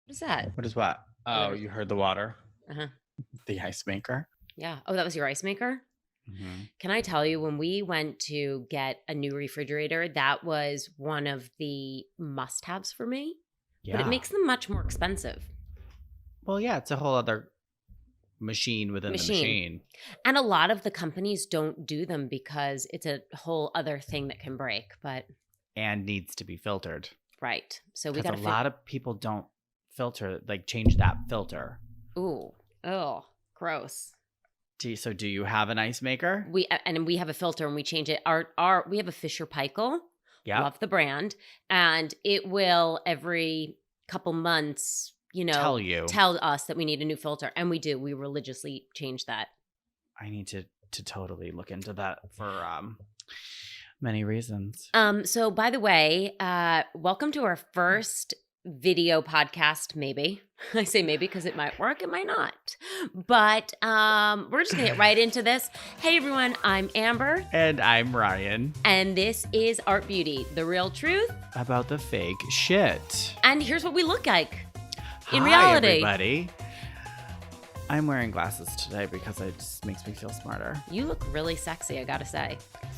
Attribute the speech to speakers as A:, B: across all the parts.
A: What is that?
B: What is what? Oh,
A: What is-
B: you heard the water.
A: Uh-huh.
B: The ice maker.
A: Yeah. Oh, that was your ice maker?
B: Hmm.
A: Can I tell you, when we went to get a new refrigerator, that was one of the must-haves for me, but it
B: Yeah.
A: makes them much more expensive.
B: Well, yeah, it's a whole other machine within the
A: Machine.
B: machine.
A: And a lot of the companies don't do them because it's a whole other thing that can break. But
B: And needs to be filtered.
A: right. So we
B: Because
A: got
B: a
A: to
B: lot of people don't filter, like change that filter.
A: Ooh. Oh, gross.
B: So do you have an ice maker?
A: We have a filter and we change it. We have a Fisher Paykel.
B: Yeah.
A: Love the brand, and it will every couple months,
B: Tell
A: us that we need a new filter, and we do. We religiously change that.
B: I need to totally look into that for many reasons.
A: So by the way, welcome to our first video podcast. Maybe I say maybe because it might work, it might not. But we're just gonna get right into this. Hey everyone, I'm Amber,
B: And I'm Ryan.
A: and this is Art Beauty, the real truth.
B: About the fake shit.
A: And here's what we look like in
B: Hi,
A: reality.
B: everybody. I'm wearing glasses today because it just makes me feel smarter.
A: You look really sexy, I gotta say.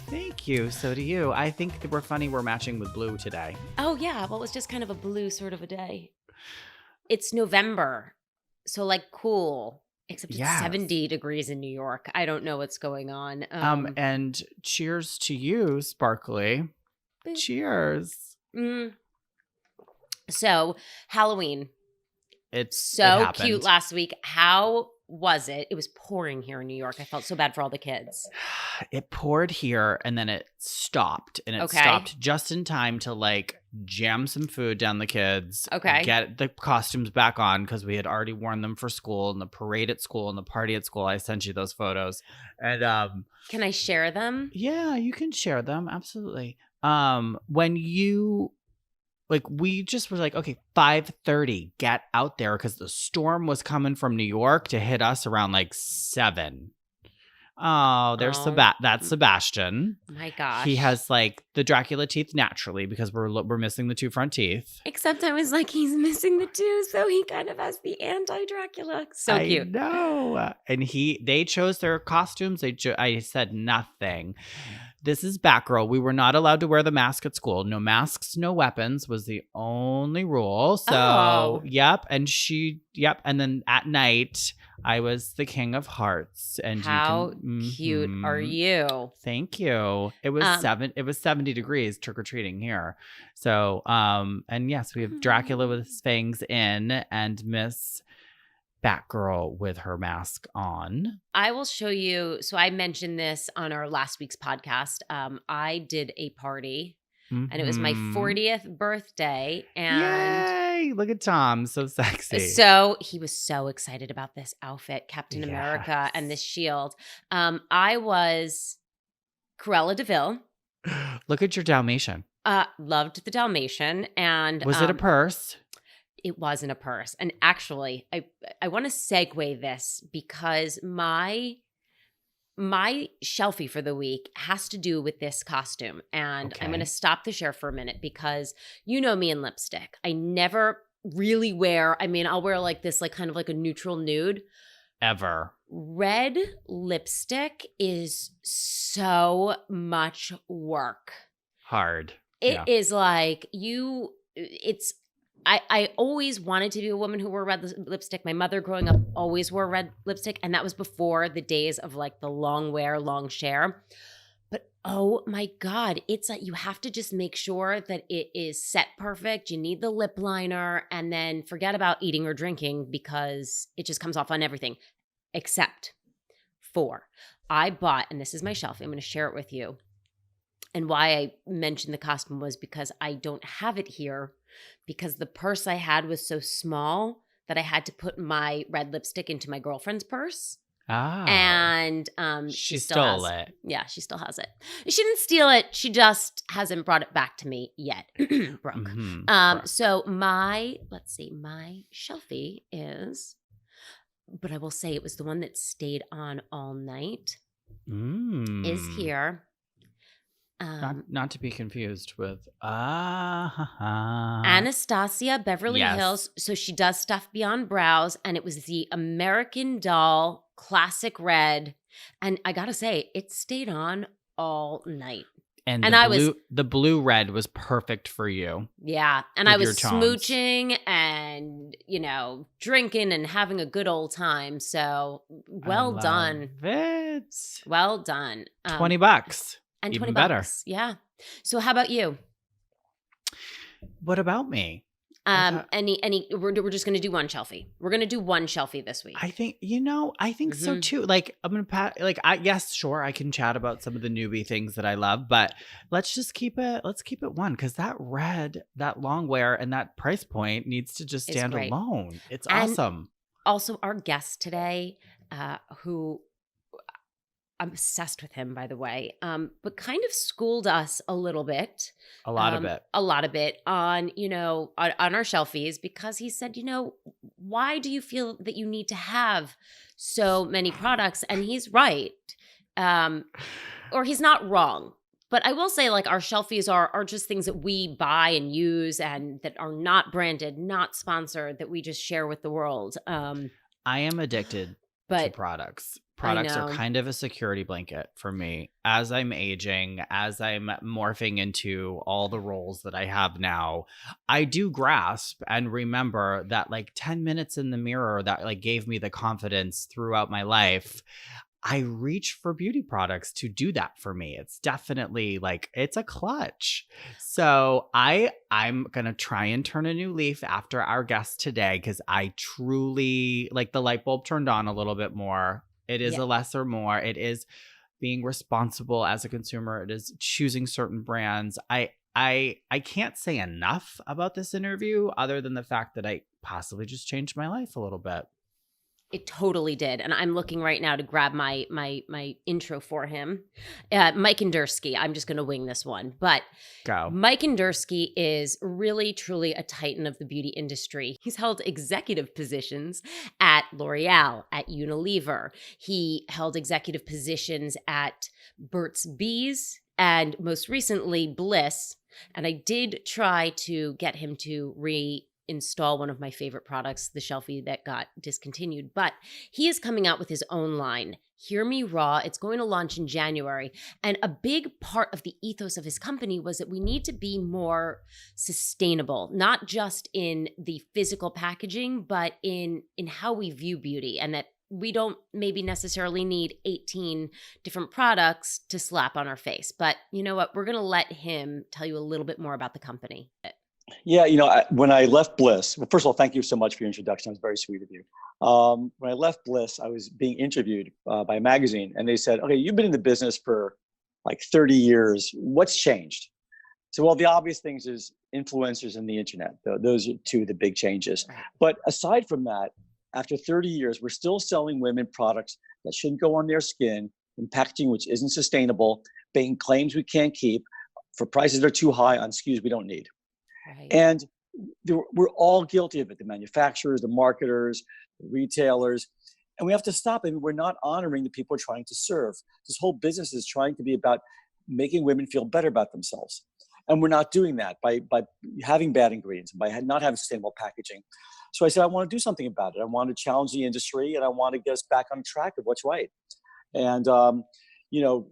B: Thank you. So do you. I think we're funny. We're matching with blue today.
A: Oh yeah, well, it's just kind of a blue sort of a day. It's November, so like cool. Except it's
B: Yes.
A: 70 degrees in New York. I don't know what's going on.
B: And cheers to you, Sparkly.
A: Boop.
B: Cheers.
A: So Halloween,
B: It
A: so
B: happened.
A: cute last week. How was it? It was pouring here in New York. I felt so bad for all the kids.
B: It poured here and then it stopped. And it
A: Okay.
B: stopped just in time to like jam some food down the kids.
A: Okay.
B: Get the costumes back on because we had already worn them for school and the parade at school and the party at school. I sent you those photos. And
A: Can I share them?
B: yeah, you can share them. Absolutely. When you we just were like, okay, 5:30, get out there because the storm was coming from New York to hit us around like 7. Oh, there's
A: Oh.
B: that's Sebastian.
A: My gosh.
B: He has like the Dracula teeth naturally because we're missing the 2 front teeth.
A: Except I was like, he's missing the 2, so he kind of has the anti-Dracula. So
B: I
A: cute.
B: know. And they chose their costumes. I said nothing. This is Batgirl. We were not allowed to wear the mask at school. No masks, no weapons was the only rule. So,
A: Oh.
B: yep. And And then at night, I was the King of Hearts. And
A: How cute are
B: Mhm.
A: you?
B: Thank you. It was It was 70 degrees trick or treating here. So, and yes, we have Dracula with his fangs in, and Miss Batgirl with her mask on.
A: I will show you. So I mentioned this on our last week's podcast. I did a party, and it was my
B: Mhm.
A: 40th birthday, and
B: Yay! Look at Tom, so sexy.
A: so he was so excited about this outfit, Captain America,
B: Yes.
A: and this shield. I was Cruella DeVille.
B: Look at your Dalmatian.
A: Loved the Dalmatian, and
B: Was it a purse?
A: It wasn't a purse. And actually, I want to segue this because my shelfie for the week has to do with this costume. And I'm going to
B: Okay.
A: stop the share for a minute because you know me in lipstick. I never really wear, I'll wear like this, like kind of like a neutral nude.
B: Ever.
A: Red lipstick is so much work.
B: Hard.
A: It is like I always wanted to be a woman who wore red lipstick. My mother growing up always wore red lipstick. And that was before the days of like the long wear, long share. But oh my God, it's like you have to just make sure that it is set perfect. You need the lip liner and then forget about eating or drinking because it just comes off on everything. Except for I bought, and this is my shelf, I'm going to share it with you. And why I mentioned the costume was because I don't have it here because the purse I had was so small that I had to put my red lipstick into my girlfriend's purse.
B: Ah.
A: And
B: she
A: still
B: stole
A: has,
B: it.
A: Yeah, she still has it. She didn't steal it. She just hasn't brought it back to me yet. Brooke.
B: Mhm. Brooke.
A: So my shelfie is, but I will say it was the one that stayed on all night, is
B: Mm.
A: here.
B: Not to be confused with
A: Anastasia Beverly
B: Yes.
A: Hills. So she does stuff beyond brows, and it was the American Doll Classic Red. And I gotta say, it stayed on all night.
B: And
A: And
B: the blue red was perfect for you.
A: Yeah. And
B: With
A: I was
B: your tones.
A: smooching and, drinking and having a good old time. So well done.
B: It.
A: Well done.
B: $20.
A: And
B: Even
A: $20.
B: better.
A: Yeah. So how about you?
B: What about me?
A: We're just going to do one shelfie. We're going to do one shelfie this week.
B: I think, so too. Like, I'm going to yes, sure, I can chat about some of the newbie things that I love, but let's keep it one, because that red, that long wear, and that price point needs to just stand alone. It's awesome.
A: Also, our guest today, who I'm obsessed with him, by the way, but kind of schooled us a little bit.
B: A lot of it
A: on, on our shelfies, because he said, why do you feel that you need to have so many products? And he's right. Or he's not wrong. But I will say, like, our shelfies are just things that we buy and use and that are not branded, not sponsored, that we just share with the world.
B: I am addicted to products. Products are kind of a security blanket for me as I'm aging, as I'm morphing into all the roles that I have now. I do grasp and remember that, like, 10 minutes in the mirror that, like, gave me the confidence throughout my life. I reach for beauty products to do that for me. It's definitely, like, it's a clutch. So I'm going to try and turn a new leaf after our guest today, because I truly, like, the light bulb turned on a little bit more. It is a lesser more. It is being responsible as a consumer. It is choosing certain brands. I can't say enough about this interview other than the fact that I possibly just changed my life a little bit.
A: It totally did. And I'm looking right now to grab my intro for him. Mike Endersky. I'm just going to wing this one. But
B: go.
A: Mike Endersky is really, truly a titan of the beauty industry. He's held executive positions at L'Oreal, at Unilever. He held executive positions at Burt's Bees, and most recently Bliss. And I did try to get him to install one of my favorite products, the shelfie that got discontinued. But he is coming out with his own line, Hear Me Raw. It's going to launch in January. And a big part of the ethos of his company was that we need to be more sustainable, not just in the physical packaging, but in how we view beauty, and that we don't maybe necessarily need 18 different products to slap on our face. But you know what? We're going to let him tell you a little bit more about the company.
C: Yeah, when I left Bliss, well, first of all, thank you so much for your introduction. It was very sweet of you. When I left Bliss, I was being interviewed by a magazine, and they said, okay, you've been in the business for like 30 years. What's changed? So, well, the obvious things is influencers and the internet. Those are two of the big changes. But aside from that, after 30 years, we're still selling women products that shouldn't go on their skin, in packaging which isn't sustainable, making claims we can't keep, for prices that are too high on SKUs we don't need.
A: Right.
C: And we're all guilty of it, the manufacturers, the marketers, the retailers, and we have to stop it. We're not honoring the people we're trying to serve. This whole business is trying to be about making women feel better about themselves. And we're not doing that by having bad ingredients, by not having sustainable packaging. So I said, I want to do something about it. I want to challenge the industry, and I want to get us back on track of what's right. And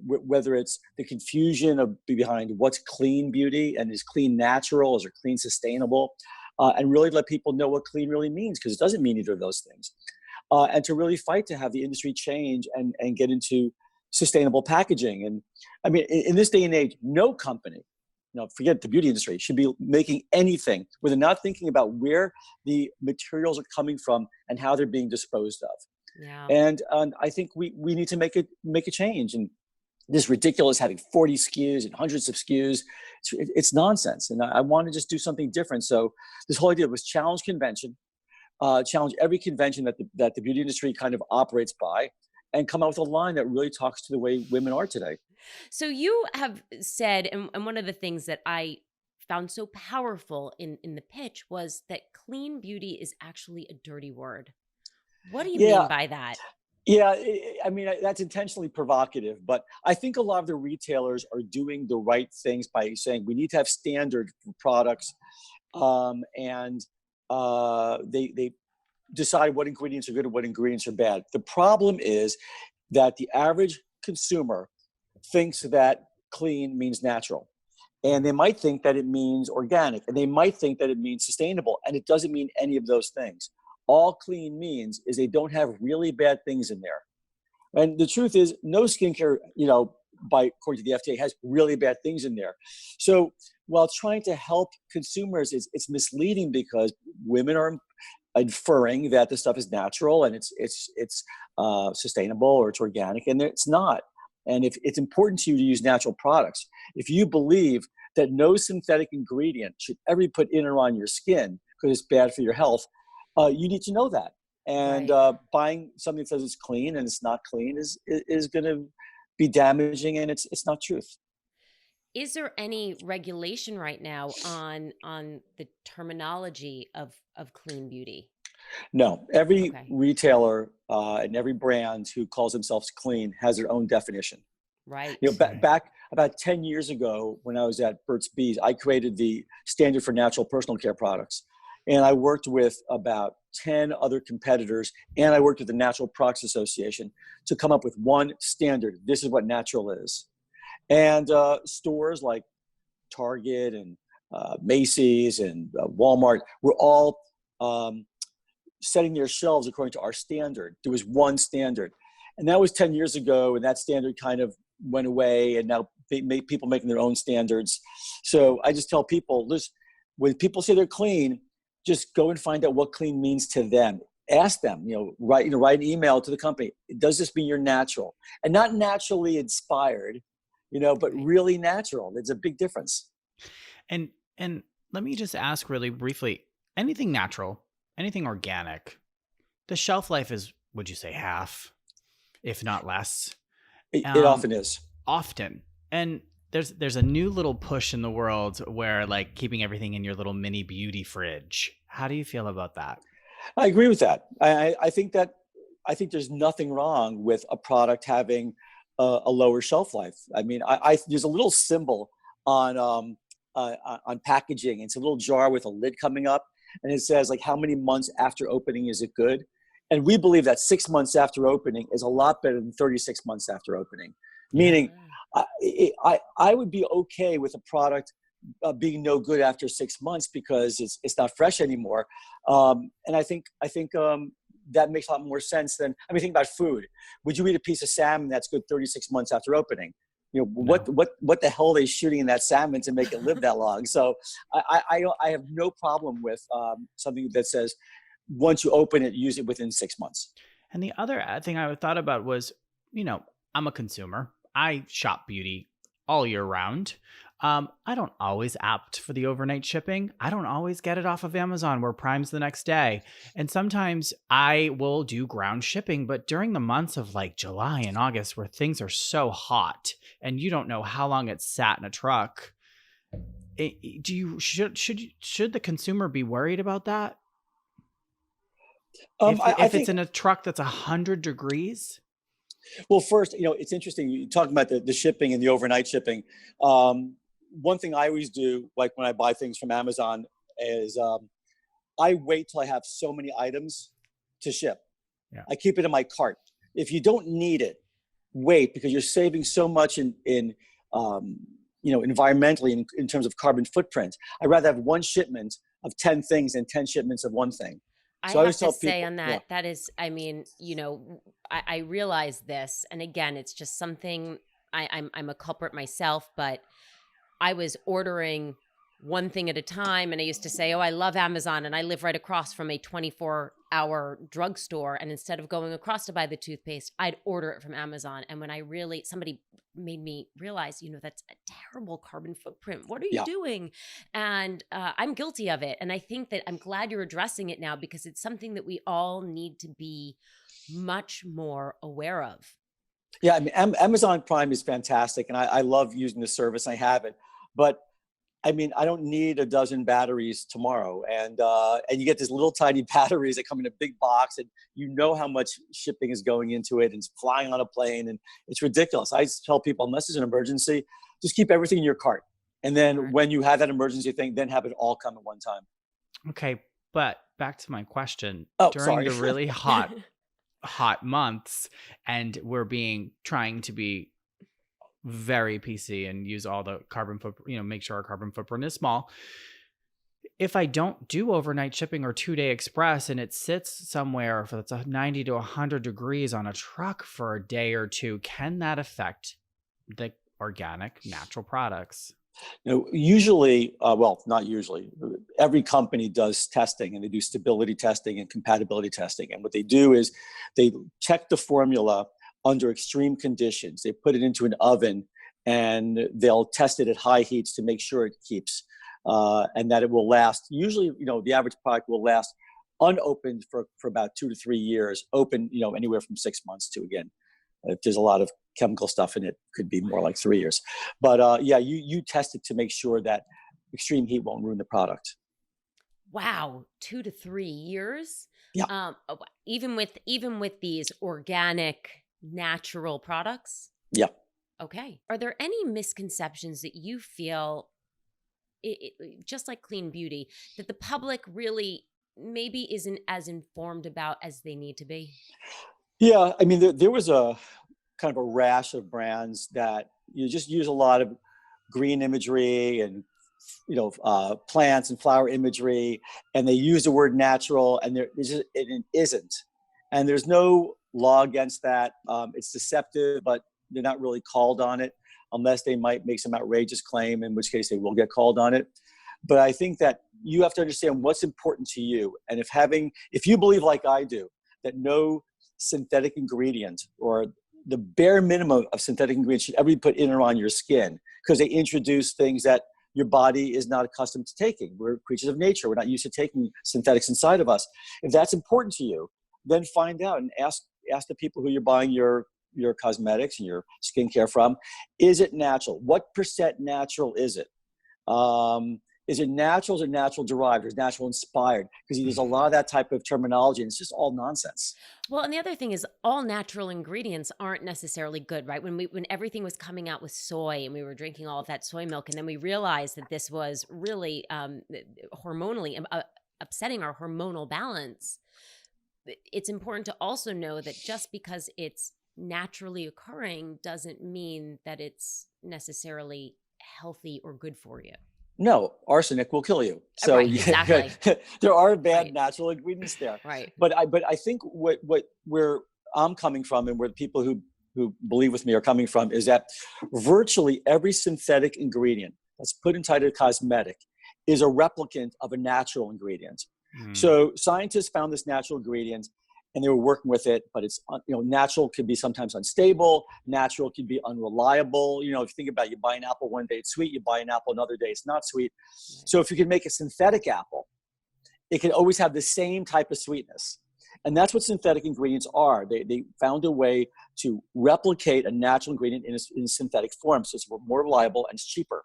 C: whether it's the confusion behind what's clean beauty and is clean natural, is it clean sustainable, and really let people know what clean really means, because it doesn't mean either of those things. And to really fight to have the industry change and get into sustainable packaging. And I mean, in this day and age, no company, forget the beauty industry, should be making anything where they're not thinking about where the materials are coming from and how they're being disposed of.
A: Yeah.
C: And I think we need to make a change. And this ridiculous having 40 SKUs and hundreds of SKUs, it's nonsense. And I want to just do something different. So this whole idea was challenge convention, challenge every convention that the beauty industry kind of operates by, and come out with a line that really talks to the way women are today.
A: So you have said, and one of the things that I found so powerful in the pitch was that clean beauty is actually a dirty word. What do you mean by that?
C: Yeah, I mean, that's intentionally provocative, but I think a lot of the retailers are doing the right things by saying we need to have standard for products, and they decide what ingredients are good and what ingredients are bad. The problem is that the average consumer thinks that clean means natural. And they might think that it means organic, and they might think that it means sustainable, and it doesn't mean any of those things. All clean means is they don't have really bad things in there. And the truth is, no skincare, by according to the FDA, has really bad things in there. So while trying to help consumers, it's misleading because women are inferring that the stuff is natural and it's sustainable or it's organic, and it's not. And if it's important to you to use natural products, if you believe that no synthetic ingredient should ever be put in or on your skin because it's bad for your health, you need to know that. And
A: Right.
C: buying something that says it's clean and it's not clean is going to be damaging, and it's not truth.
A: Is there any regulation right now on the terminology of clean beauty?
C: No, every
A: Okay.
C: retailer and every brand who calls themselves clean has their own definition.
A: Right.
B: Right.
C: Back about 10 years ago when I was at Burt's Bees, I created the standard for natural personal care products. And I worked with about 10 other competitors, and I worked with the Natural Products Association to come up with one standard. This is what natural is. And stores like Target and Macy's and Walmart were all um, setting their shelves according to our standard. There was one standard. And that was 10 years ago, and that standard kind of went away, and now they make people making their own standards. So I just tell people, listen, when people say they're clean, just go and find out what clean means to them. Ask them, write an email to the company. Does this mean you're natural? And not naturally inspired, but
A: Right.
C: really natural. There's a big difference.
B: And and let me just ask really briefly, anything natural, anything organic, the shelf life is, would you say, half, if not less?
C: It
B: Um,
C: often is.
B: Often. And there's a new little push in the world where like keeping everything in your little mini beauty fridge. How do you feel about that?
C: I agree with that. I think there's nothing wrong with a product having a lower shelf life. I mean, there's a little symbol on on packaging. It's a little jar with a lid coming up, and it says like how many months after opening is it good? And we believe that 6 months after opening is a lot better than 36 months after opening.
B: Yeah.
C: Meaning, I would be okay with a product being no good after 6 months because it's not fresh anymore. And I think that makes a lot more sense than, I mean, think about food. Would you eat a piece of salmon that's good 36 months after opening?
B: No.
C: What the hell are they shooting in that salmon to make it live that long? So I have no problem with something that says once you open it, use it within 6 months.
B: And the other thing I thought about was, I'm a consumer. I shop beauty all year round. I don't always opt for the overnight shipping. I don't always get it off of Amazon where Prime's the next day. And sometimes I will do ground shipping, but during the months of like July and August where things are so hot and you don't know how long it's sat in a truck, do you should the consumer be worried about that?
C: I
B: If it's
C: think,
B: in a truck that's 100 degrees?
C: well, first, it's interesting. You talking about the shipping and the overnight shipping. Um, One thing I always do, like when I buy things from Amazon, is I wait till I have so many items to ship.
B: Yeah.
C: I keep it in my cart. If you don't need it, wait, because you're saving so much in um, environmentally in terms of carbon footprint. I'd rather have one shipment of 10 things than 10 shipments of one thing.
A: I
C: So I
A: have
C: always
A: to
C: tell
A: say
C: people,
A: on
C: yeah.
A: that is, I mean, I realize this, and again, it's just something I'm a culprit myself, but I was ordering one thing at a time. And I used to say, oh, I love Amazon. And I live right across from a 24-hour drugstore. And instead of going across to buy the toothpaste, I'd order it from Amazon. And when somebody made me realize, that's a terrible carbon footprint. What are you
C: Yeah.
A: doing? And I'm guilty of it. And I think that I'm glad you're addressing it now because it's something that we all need to be much more aware of.
C: Yeah, I mean, Amazon Prime is fantastic, and I love using the service. I have it, but I mean, I don't need a dozen batteries tomorrow, and you get these little tiny batteries that come in a big box, and you know how much shipping is going into it, and it's flying on a plane, and it's ridiculous. I tell people, unless there's an emergency, just keep everything in your cart, and then when you have that emergency thing, then have it all come at one time.
B: Okay, but back to my question.
C: Oh,
B: During
C: sorry.
B: the really hot months, and we're trying to be very PC and use all the carbon footprint, make sure our carbon footprint is small. If I don't do overnight shipping or 2-day express and it sits somewhere for 90 to 100 degrees on a truck for a day or two, can that affect the organic natural products?
C: Usually, well, not usually, every company does testing, and they do stability testing and compatibility testing. And what they do is they check the formula under extreme conditions. They put it into an oven, and they'll test it at high heats to make sure it keeps, and that it will last. Usually, the average product will last unopened for about 2 to 3 years, open, anywhere from 6 months to, again, if there's a lot of chemical stuff in it, could be more like 3 years. But yeah, you test it to make sure that extreme heat won't ruin the product.
A: Wow, 2 to 3 years.
C: Yeah.
A: Even with these organic, natural products.
C: Yeah.
A: Okay. Are there any misconceptions that you feel, just like clean beauty, that the public really maybe isn't as informed about as they need to be?
C: Yeah, I mean, there was a kind of a rash of brands that you just use a lot of green imagery and plants and flower imagery, and they use the word natural, and it isn't. And there's no law against that. It's deceptive, but they're not really called on it unless they might make some outrageous claim, in which case they will get called on it. But I think that you have to understand what's important to you. And if you believe, like I do, that no synthetic ingredient or the bare minimum of synthetic ingredients should ever be put in or on your skin, because they introduce things that your body is not accustomed to taking. We're creatures of nature. We're not used to taking synthetics inside of us. If that's important to you, then find out and ask the people who you're buying your cosmetics and your skincare from, is it natural? What % natural is it? Is it natural? Is it natural derived? Or is it natural inspired? Because there's a lot of that type of terminology, and it's just all nonsense.
A: Well, and the other thing is, all natural ingredients aren't necessarily good, right? When everything was coming out with soy, and we were drinking all of that soy milk, and then we realized that this was really hormonally upsetting our hormonal balance. It's important to also know that just because it's naturally occurring doesn't mean that it's necessarily healthy or good for you.
C: No, arsenic will kill you. So
A: Right, exactly.
C: there are bad
A: Right.
C: natural ingredients there.
A: Right.
C: But I think where I'm coming from, and where the people who believe with me are coming from, is that virtually every synthetic ingredient that's put inside a cosmetic is a replicant of a natural ingredient. So scientists found this natural ingredient, and they were working with it, but it's, natural could be sometimes unstable. Natural could be unreliable. If you think about it, you buy an apple one day, it's sweet. You buy an apple another day, it's not sweet.
A: Right.
C: So if you can make a synthetic apple, it can always have the same type of sweetness. And that's what synthetic ingredients are. They found a way to replicate a natural ingredient in a synthetic form. So it's more reliable and it's cheaper.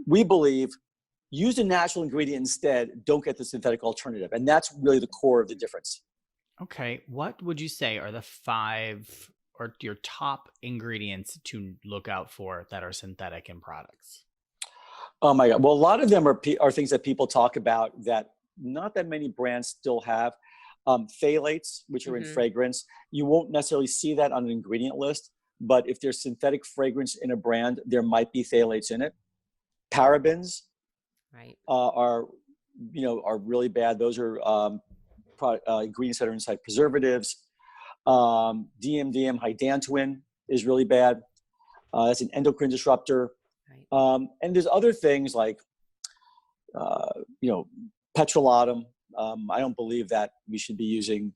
C: We believe, use a natural ingredient instead, don't get the synthetic alternative. And that's really the core of the difference.
B: Okay, what would you say are the 5 or your top ingredients to look out for that are synthetic in products?
C: Oh my God. Well, a lot of them are things that people talk about that not that many brands still have. Phthalates, which are in fragrance. You won't necessarily see that on an ingredient list, but if there's synthetic fragrance in a brand, there might be phthalates in it. Parabens
A: Right.
C: are really bad. Those are ingredients that are inside preservatives. DMDM, hydantoin, is really bad. That's an endocrine disruptor.
A: Right.
C: And there's other things like, petrolatum. I don't believe that we should be using,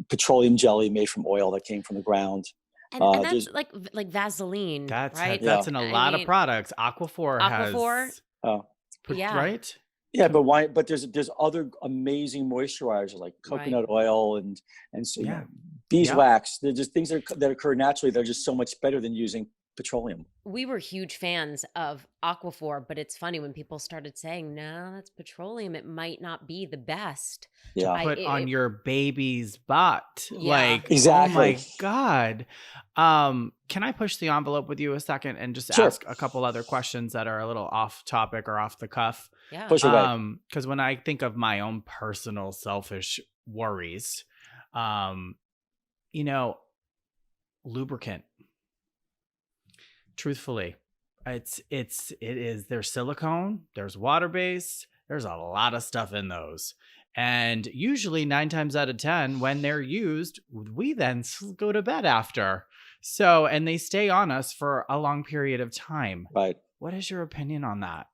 C: petroleum jelly made from oil that came from the ground.
A: And that's like Vaseline, right?
B: That's in a lot of products. Aquaphor has.
C: Oh,
A: Yeah.
B: Right?
C: yeah, but why? But there's other amazing moisturizers like coconut oil and so,
B: Yeah.
C: beeswax. They're just things that occur naturally. They're just so much better than using petroleum.
A: We were huge fans of Aquaphor, but it's funny when people started saying, no, that's petroleum. It might not be the best.
B: To
C: Yeah,
B: put on your baby's butt.
A: Yeah.
B: Like, oh
C: exactly.
B: my God. Can I push the envelope with you a second and just
C: Sure.
B: ask a couple other questions that are a little off topic or off the cuff?
A: Yeah.
C: Push away.
B: Because when I think of my own personal selfish worries, you know, lubricant. Truthfully, it is there's silicone, there's water based, there's a lot of stuff in those. And usually 9 times out of 10, when they're used, we then go to bed after. So, and they stay on us for a long period of time.
C: Right.
B: What is your opinion on that?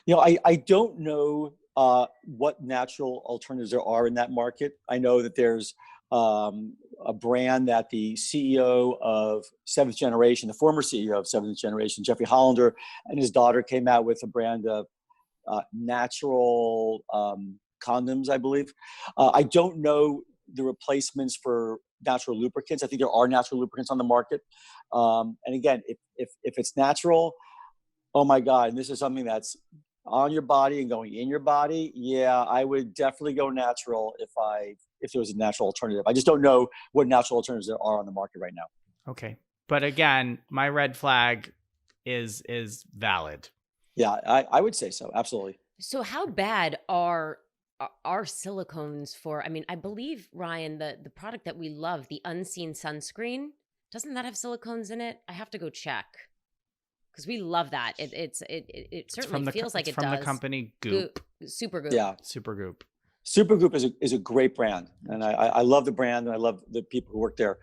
C: I don't know what natural alternatives there are in that market. I know that there's a brand that the CEO of Seventh Generation, the former CEO of Seventh Generation, Jeffrey Hollander, and his daughter came out with a brand of natural condoms, I believe. I don't know the replacements for natural lubricants. I think there are natural lubricants on the market. And again, if it's natural, oh my God, and this is something that's on your body and going in your body, yeah, I would definitely go natural if there was a natural alternative. I just don't know what natural alternatives there are on the market right now.
B: Okay. But again, my red flag is valid.
C: Yeah, I would say so. Absolutely.
A: So how bad are silicones for, I mean, I believe, Ryan, the product that we love, the Unseen sunscreen, doesn't that have silicones in it? I have to go check. Because we love that. It certainly feels like it does.
B: From the company Goop.
A: Supergoop.
C: Yeah.
B: Supergoop.
C: Supergoop is a great brand, and I love the brand, and I love the people who work there.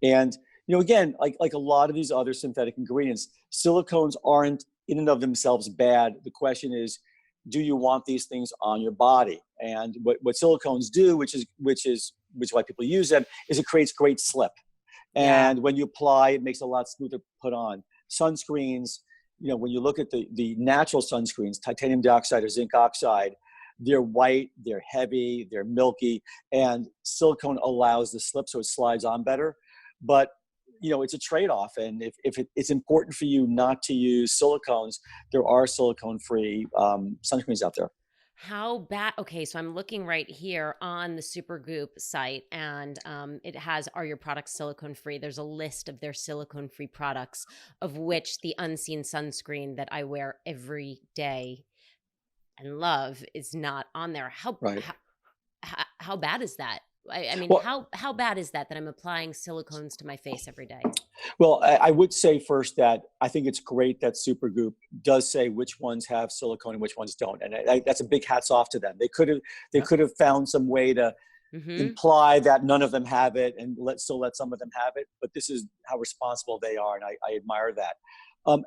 C: And again, like a lot of these other synthetic ingredients, silicones aren't in and of themselves bad. The question is, do you want these things on your body? And what silicones do, which is why people use them, is it creates great slip. And when you apply, it makes it a lot smoother to put on. Sunscreens, when you look at the natural sunscreens, titanium dioxide or zinc oxide, they're white, they're heavy, they're milky, and silicone allows the slip so it slides on better. But it's a trade-off, and if it's important for you not to use silicones, there are silicone-free sunscreens out there.
A: How bad? Okay, so I'm looking right here on the Supergoop site, and it has, are your products silicone free? There's a list of their silicone free products, of which the Unseen sunscreen that I wear every day and love is not on there. How bad is that? I mean, well, how bad is that I'm applying silicones to my face every day?
C: Well, I would say first that I think it's great that Supergoop does say which ones have silicone and which ones don't, and that's a big hats off to them. They could have found some way to imply that none of them have it and still let some of them have it, but this is how responsible they are, and I admire that.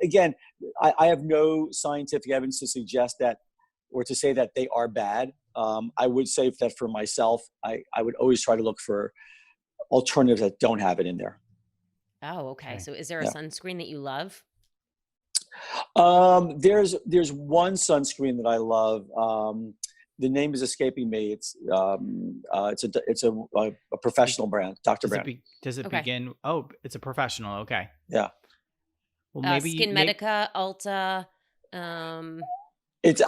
C: Again, I have no scientific evidence to suggest that or to say that they are bad. I would say that for myself, I would always try to look for alternatives that don't have it in there.
A: Oh, okay. So is there a sunscreen that you love?
C: There's one sunscreen that I love. The name is escaping me. It's a professional brand, Dr. Brand.
B: Does it begin? Oh, it's a professional. Okay.
C: Yeah.
A: Well, maybe Skin Medica, Ulta.
C: It's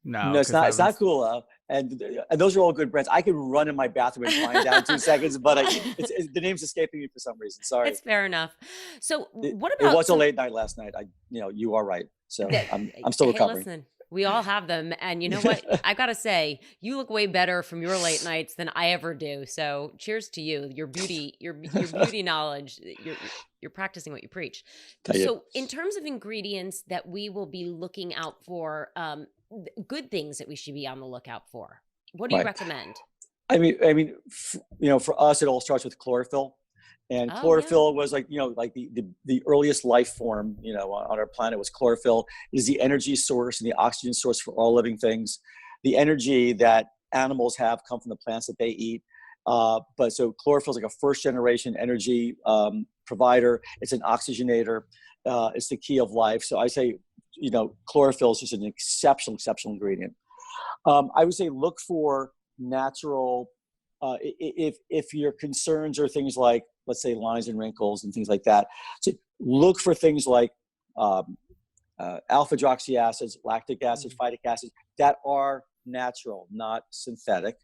B: No,
C: it's not. It's not Kula, and those are all good brands. I could run in my bathroom and find out in 2 seconds, but the name's escaping me for some reason. Sorry.
A: It's fair enough. So what about?
C: It was a late night last night. You are right. So I'm still recovering.
A: Listen, we all have them, and you know what? I gotta say, you look way better from your late nights than I ever do. So cheers to you. Your beauty knowledge. You're practicing what you preach. So in terms of ingredients that we will be looking out for, good things that we should be on the lookout for, what do you recommend?
C: I mean, for us, it all starts with chlorophyll, and chlorophyll was like the earliest life form, on our planet was chlorophyll. It is the energy source and the oxygen source for all living things. The energy that animals have come from the plants that they eat. But so chlorophyll is like a first generation energy provider. It's an oxygenator. It's the key of life. So I say, chlorophyll is just an exceptional ingredient. I would say look for natural, if your concerns are things like let's say, lines and wrinkles and things like that. So look for things like alpha-hydroxy acids, lactic acid, phytic acid that are natural, not synthetic.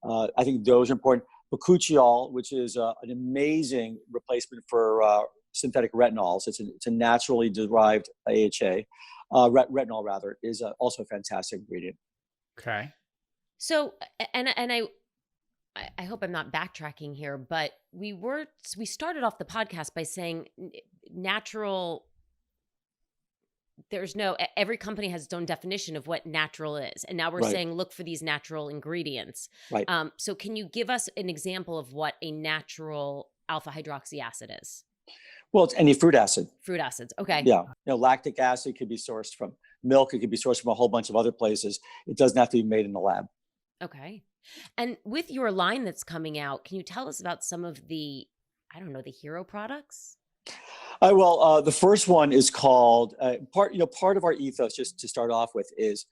C: I think those are important. Bakuchiol, which is an amazing replacement for synthetic retinols. It's a naturally derived AHA. Retinol, rather, is also a fantastic ingredient.
B: Okay.
A: So, and I hope I'm not backtracking here, but we started off the podcast by saying natural. Every company has its own definition of what natural is. And now we're saying, look for these natural ingredients.
C: Right.
A: So can you give us an example of what a natural alpha hydroxy acid is?
C: Well, it's any fruit acid.
A: Fruit acids. Okay.
C: Yeah. Lactic acid could be sourced from milk. It could be sourced from a whole bunch of other places. It doesn't have to be made in the lab.
A: Okay. And with your line that's coming out, can you tell us about some of the hero products?
C: Well, the first one is called part of our ethos, just to start off with, is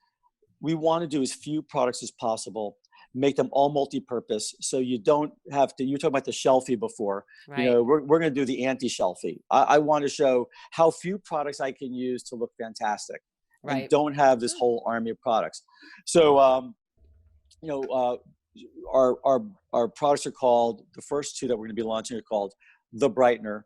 C: we want to do as few products as possible, make them all multi-purpose, so you don't have to. You were talking about the shelfie before.
A: Right.
C: We're going to do the anti-shelfie. I want to show how few products I can use to look fantastic, and don't have this whole army of products. So, our products are called, the first two that we're going to be launching are called the Brightener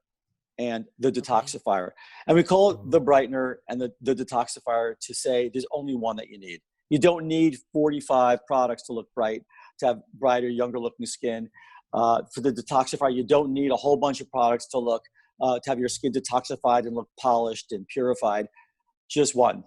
C: and the Detoxifier. And we call it the Brightener and the Detoxifier to say there's only one that you need. You don't need 45 products to look bright, to have brighter, younger looking skin. For the Detoxifier, you don't need a whole bunch of products to look, to have your skin detoxified and look polished and purified. Just one.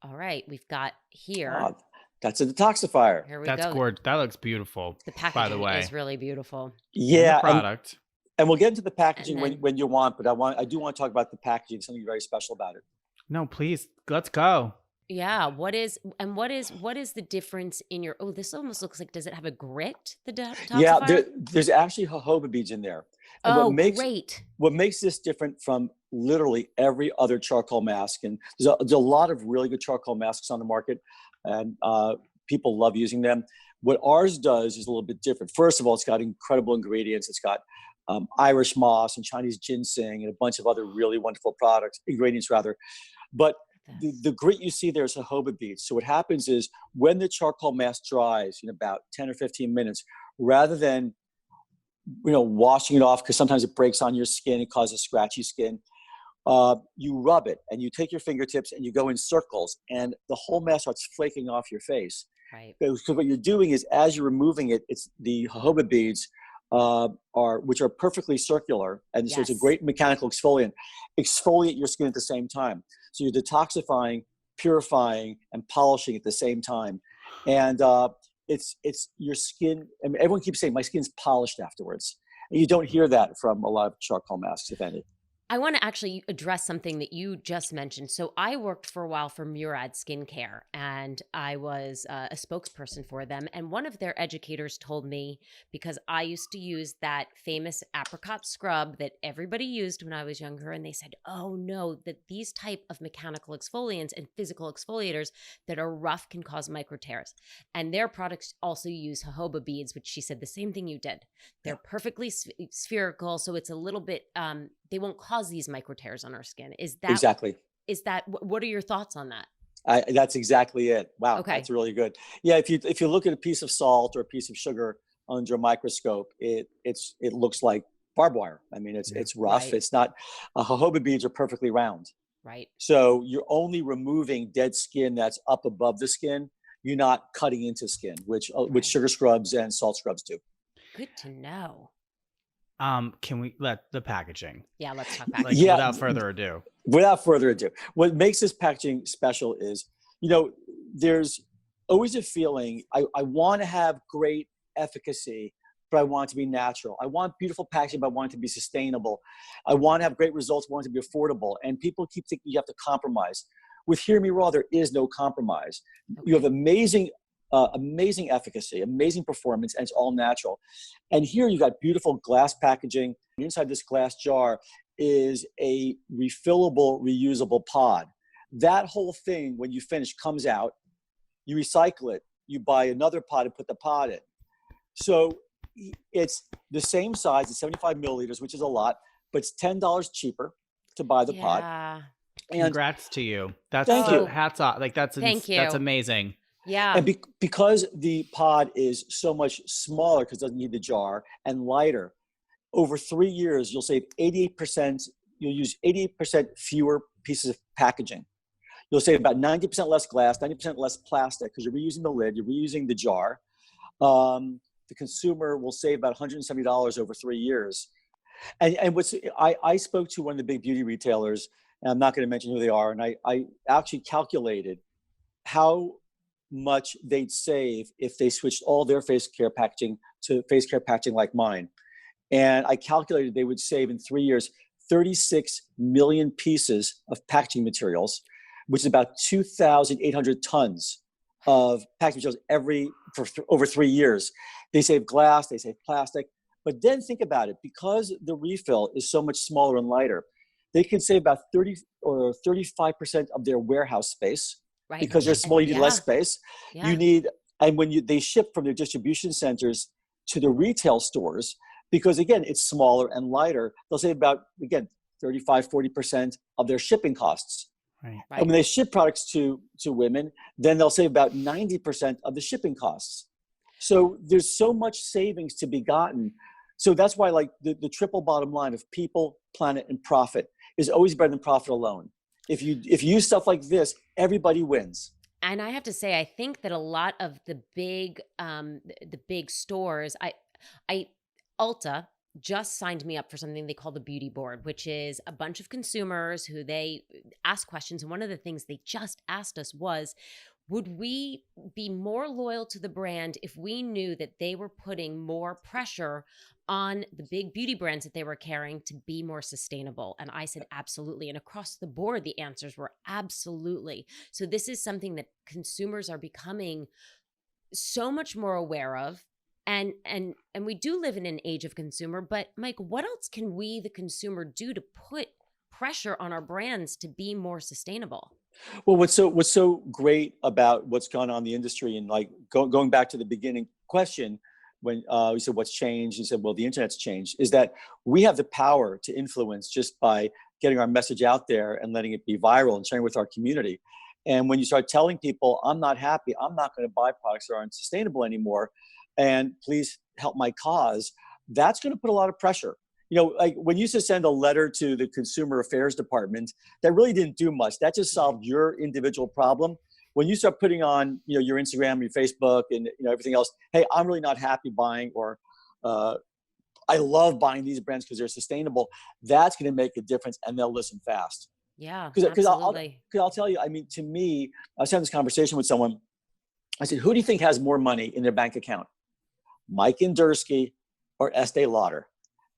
A: All right. We've got here.
C: That's a Detoxifier.
A: Here we
B: That's
A: go.
B: gorgeous. That looks beautiful.
A: The packaging, by the way, is really beautiful.
C: Yeah.
B: And the product.
C: And we'll get into the packaging when you want, but I do want to talk about the packaging, something very special about it.
B: No, please, let's go.
A: Yeah. What is the difference in your, this almost looks like, does it have a grit, the Detoxifier?
C: Yeah, there's actually jojoba beads in there. And
A: great.
C: What makes this different from literally every other charcoal mask, and there's a lot of really good charcoal masks on the market, and people love using them. What ours does is a little bit different. First of all, it's got incredible ingredients. It's got Irish moss and Chinese ginseng and a bunch of other really wonderful ingredients. But the grit you see there is jojoba beads. So what happens is when the charcoal mask dries in about 10 or 15 minutes, rather than washing it off, because sometimes it breaks on your skin, it causes scratchy skin, you rub it and you take your fingertips and you go in circles and the whole mask starts flaking off your face.
A: Right.
C: Because what you're doing is, as you're removing it, it's the jojoba beads which are perfectly circular, and so it's a great mechanical exfoliant. Exfoliate your skin at the same time, so you're detoxifying, purifying, and polishing at the same time. And it's your skin. I mean, everyone keeps saying my skin's polished afterwards, and you don't hear that from a lot of charcoal masks, if any.
A: I want to actually address something that you just mentioned. So I worked for a while for Murad Skincare, and I was a spokesperson for them. And one of their educators told me, because I used to use that famous apricot scrub that everybody used when I was younger, and they said, oh no, that these type of mechanical exfoliants and physical exfoliators that are rough can cause micro tears. And their products also use jojoba beads, which she said the same thing you did. They're perfectly spherical, so it's a little bit, they won't cause these micro tears on our skin. Is that
C: exactly?
A: What are your thoughts on that?
C: That's exactly it. Wow,
A: okay.
C: That's really good. Yeah, if you look at a piece of salt or a piece of sugar under a microscope, it looks like barbed wire. I mean, it's rough.
A: Right.
C: It's not. Jojoba beads are perfectly round.
A: Right.
C: So you're only removing dead skin that's up above the skin. You're not cutting into skin, which sugar scrubs and salt scrubs do.
A: Good to know.
C: Can we let the packaging?
A: Yeah, let's talk packaging.
B: Without further ado,
C: what makes this packaging special is, there's always a feeling, I want to have great efficacy, but I want it to be natural. I want beautiful packaging, but I want it to be sustainable. I want to have great results, I want it to be affordable. And people keep thinking you have to compromise. With Hear Me Raw, there is no compromise. Okay. You have amazing efficacy, amazing performance, and it's all natural. And here you got beautiful glass packaging. Inside this glass jar is a refillable, reusable pod. That whole thing, when you finish, comes out. You recycle it. You buy another pod and put the pod in. So it's the same size, it's 75 milliliters, which is a lot, but it's $10 cheaper to buy the pod.
A: Yeah.
C: And
B: Congrats to you. That's
C: Thank
B: so
C: you.
B: hats off. Like that's
A: Thank
B: that's
A: you.
B: amazing.
A: Yeah.
C: And because the pod is so much smaller, because it doesn't need the jar, and lighter, over 3 years, you'll save 88%. You'll use 88% fewer pieces of packaging. You'll save about 90% less glass, 90% less plastic, because you're reusing the lid, you're reusing the jar. The consumer will save about $170 over 3 years. And I spoke to one of the big beauty retailers, and I'm not going to mention who they are, and I actually calculated how much they'd save if they switched all their face care packaging to face care packaging like mine. And I calculated they would save in 3 years 36 million pieces of packaging materials, which is about 2,800 tons of packaging materials over 3 years. They save glass, they save plastic. But then think about it, because the refill is so much smaller and lighter, they can save about 30 or 35% of their warehouse space.
A: Right.
C: Because they're small, you need less space.
A: Yeah.
C: You need, and when they ship from their distribution centers to the retail stores, because again, it's smaller and lighter, they'll save about, again, 35, 40% of their shipping costs.
B: Right.
C: And when they ship products to women, then they'll save about 90% of the shipping costs. So there's so much savings to be gotten. So that's why, like, the triple bottom line of people, planet, and profit is always better than profit alone. If you use stuff like this, everybody wins.
A: And I have to say, I think that a lot of the big stores, Ulta just signed me up for something they call the beauty board, which is a bunch of consumers who they ask questions. And one of the things they just asked us was, would we be more loyal to the brand if we knew that they were putting more pressure on the big beauty brands that they were carrying to be more sustainable? And I said, absolutely. And across the board, the answers were absolutely. So this is something that consumers are becoming so much more aware of. And we do live in an age of consumer, but Mike, what else can we, the consumer, do to put pressure on our brands to be more sustainable?
C: Well, what's so great about what's gone on in the industry, and like going back to the beginning question, when we said what's changed, you said, well, the internet's changed, is that we have the power to influence just by getting our message out there and letting it be viral and sharing with our community. And when you start telling people, I'm not happy, I'm not going to buy products that aren't sustainable anymore, and please help my cause, that's going to put a lot of pressure. You know, like when you used to send a letter to the Consumer Affairs Department, that really didn't do much. That just solved your individual problem. When you start putting on, your Instagram, your Facebook, and everything else, hey, I'm really not happy buying, or I love buying these brands because they're sustainable. That's going to make a difference, and they'll listen fast.
A: Yeah,
C: Because
A: absolutely.
C: I'll tell you, I mean, to me, I was having this conversation with someone. I said, who do you think has more money in their bank account, Mike Indersky or Estee Lauder?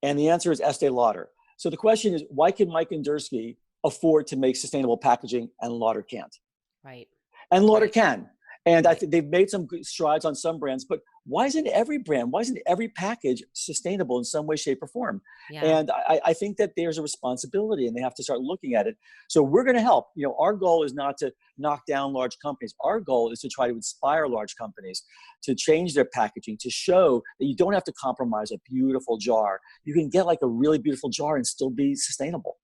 C: And the answer is Estee Lauder. So the question is, why can Mike Indersky afford to make sustainable packaging and Lauder can't?
A: Right.
C: And Lauder
A: Right.
C: can. And I think they've made some good strides on some brands, but why isn't every brand, why isn't every package sustainable in some way, shape, or form?
A: Yeah.
C: And I think that there's a responsibility, and they have to start looking at it. So we're going to help. Our goal is not to knock down large companies. Our goal is to try to inspire large companies to change their packaging, to show that you don't have to compromise a beautiful jar. You can get like a really beautiful jar and still be sustainable.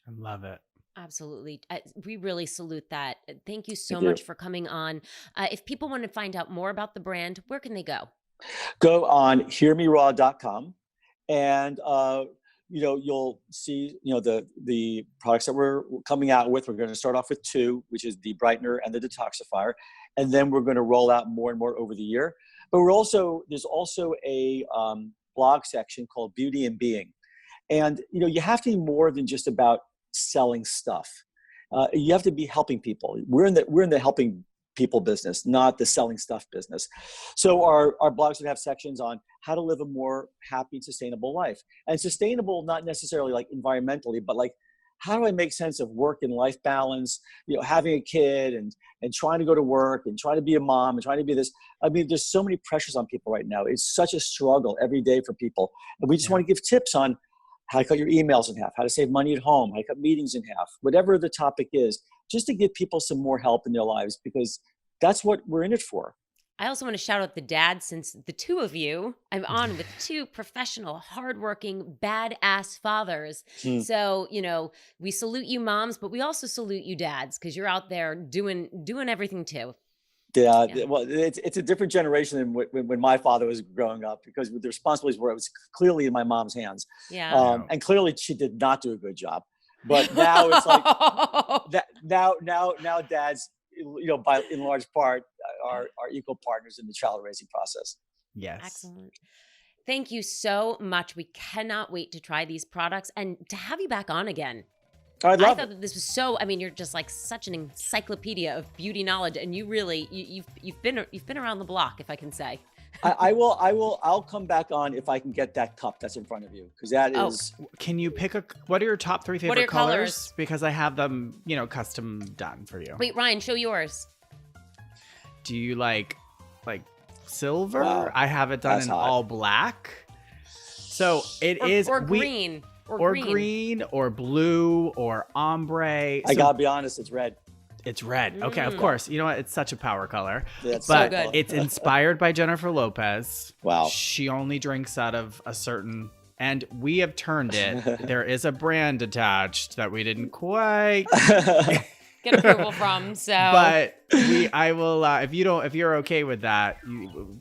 B: I love it.
A: Absolutely. We really salute that. Thank you so
C: Thank you.
A: much for coming on. If people want to find out more about the brand, where can they go?
C: Go on hearmeraw.com, and you'll see the products that we're coming out with. We're going to start off with 2, which is the brightener and the detoxifier, and then we're going to roll out more and more over the year. But there's also a blog section called Beauty and Being, and you have to be more than just about selling stuff. You have to be helping people. We're in the helping people business, not the selling stuff business. So our blogs would have sections on how to live a more happy and sustainable life. And sustainable, not necessarily like environmentally, but like, how do I make sense of work and life balance, having a kid and trying to go to work and trying to be a mom and trying to be this. I mean, there's so many pressures on people right now. It's such a struggle every day for people. And we just want to give tips on how to cut your emails in half, how to save money at home, how to cut meetings in half, whatever the topic is, just to give people some more help in their lives, because that's what we're in it for.
A: I also want to shout out the dads, since the two of you, I'm on with two professional, hardworking, badass fathers.
C: Hmm.
A: So, we salute you moms, but we also salute you dads, because you're out there doing everything too.
C: Yeah,
A: Yeah.
C: well, it's a different generation than when my father was growing up, because the responsibilities were, it was clearly in my mom's hands.
A: Yeah.
C: And clearly she did not do a good job. But now it's like that. Now dads, by in large part, are equal partners in the child raising process.
B: Yes.
A: Excellent. Thank you so much. We cannot wait to try these products and to have you back on again.
C: I
A: I
C: love
A: thought
C: it.
A: that this was you're just like such an encyclopedia of beauty knowledge, and you really you've been around the block, if I can say.
C: I'll come back on if I can get that cup that's in front of you, because that
A: Oh.
C: is.
B: Can you pick what are your top 3
A: What are
B: favorite
A: your
B: colors?
A: colors?
B: Because I have them, custom done for you.
A: Wait, Ryan, show yours.
B: Do you like silver?
C: Wow.
B: I have it done
C: That's
B: in
C: hot.
B: all black. So it is
A: or green.
B: or green or blue or ombre.
C: I
B: So
C: gotta be honest, it's red.
B: it's red. Okay, of
A: Mm.
B: course. You know what? It's such a power color.
C: That's
B: But
A: good.
B: it's inspired by Jennifer Lopez.
C: Wow.
B: She only drinks out of a certain, and we have turned it. There is a brand attached that we didn't quite,
A: Get approval from. So
B: but I will. If you're okay with that,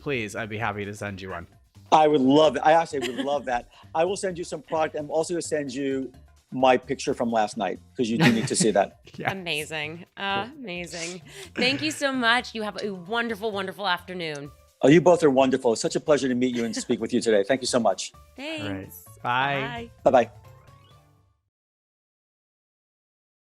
B: please, I'd be happy to send you one.
C: I would love it. I actually would love that. I will send you some product. I'm also going to send you my picture from last night, because you do need to see that.
B: Yeah.
A: amazing. Amazing. Thank you so much. You have a wonderful, wonderful afternoon.
C: Oh, you both are wonderful. It's such a pleasure to meet you and speak with you today. Thank you so much.
A: Thanks.
B: All right. Bye.
A: Bye.
C: Bye bye.